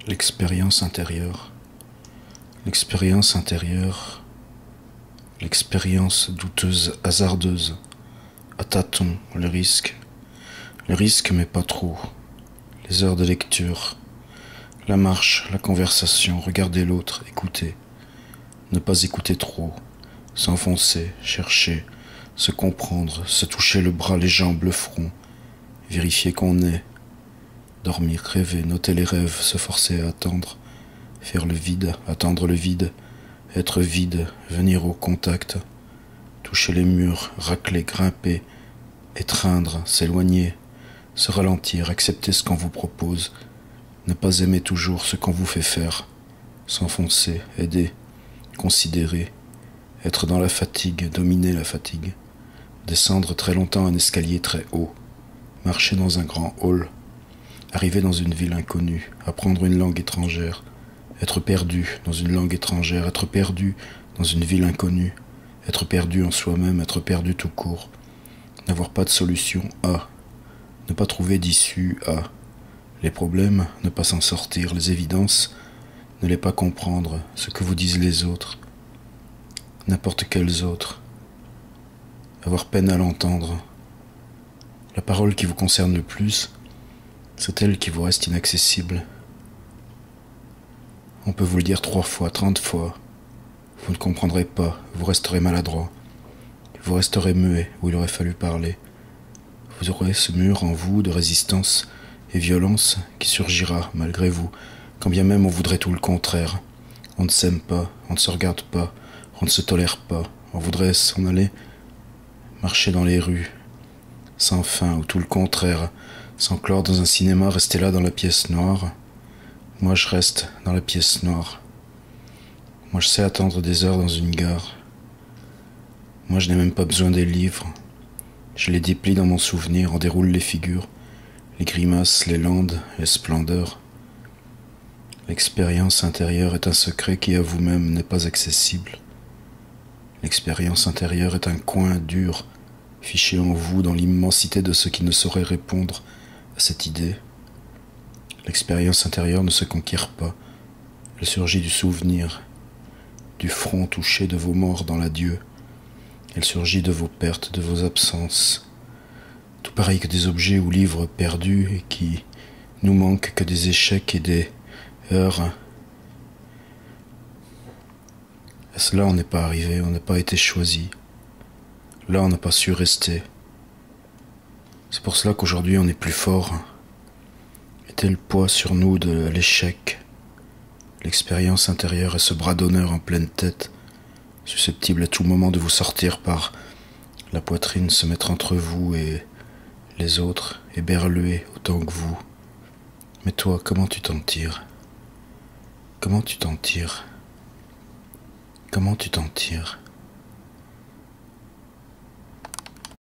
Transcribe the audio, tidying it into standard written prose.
L'expérience intérieure, l'expérience intérieure, l'expérience douteuse, hasardeuse, à tâtons, le risque mais pas trop, les heures de lecture, la marche, la conversation, regarder l'autre, écouter, ne pas écouter trop, s'enfoncer, chercher, se comprendre, se toucher le bras, les jambes, le front, vérifier qu'on est, dormir, rêver, noter les rêves, se forcer à attendre, faire le vide, attendre le vide, être vide, venir au contact, toucher les murs, racler, grimper, étreindre, s'éloigner, se ralentir, accepter ce qu'on vous propose, ne pas aimer toujours ce qu'on vous fait faire, s'enfoncer, aider, considérer, être dans la fatigue, dominer la fatigue, descendre très longtemps un escalier très haut, marcher dans un grand hall, arriver dans une ville inconnue, apprendre une langue étrangère, être perdu dans une langue étrangère, être perdu dans une ville inconnue, être perdu en soi-même, être perdu tout court, n'avoir pas de solution à, ne pas trouver d'issue à, les problèmes, ne pas s'en sortir, les évidences, ne les pas comprendre, ce que vous disent les autres, n'importe quels autres, avoir peine à l'entendre. La parole qui vous concerne le plus, c'est elle qui vous reste inaccessible. On peut vous le dire 3 fois, 30 fois. Vous ne comprendrez pas, vous resterez maladroit. Vous resterez muet où il aurait fallu parler. Vous aurez ce mur en vous de résistance et violence qui surgira malgré vous, quand bien même on voudrait tout le contraire. On ne s'aime pas, on ne se regarde pas, on ne se tolère pas. On voudrait s'en aller, marcher dans les rues, sans fin, ou tout le contraire, s'enclore dans un cinéma, rester là dans la pièce noire. Moi je reste dans la pièce noire. Moi je sais attendre des heures dans une gare. Moi je n'ai même pas besoin des livres. Je les déplie dans mon souvenir, en déroule les figures, les grimaces, les landes, les splendeurs. L'expérience intérieure est un secret qui à vous-même n'est pas accessible. L'expérience intérieure est un coin dur, fiché en vous dans l'immensité de ce qui ne saurait répondre à cette idée. L'expérience intérieure ne se conquiert pas, elle surgit du souvenir, du front touché de vos morts dans l'adieu. Elle surgit de vos pertes, de vos absences, tout pareil que des objets ou livres perdus et qui nous manquent que des échecs et des heures. À cela on n'est pas arrivé, on n'a pas été choisi. Là on n'a pas su rester. C'est pour cela qu'aujourd'hui on est plus fort. Et tel poids sur nous de l'échec, l'expérience intérieure est ce bras d'honneur en pleine tête, susceptible à tout moment de vous sortir par la poitrine, se mettre entre vous et les autres, éberluer autant que vous. Mais toi, comment tu t'en tires? Comment tu t'en tires? Comment tu t'en tires?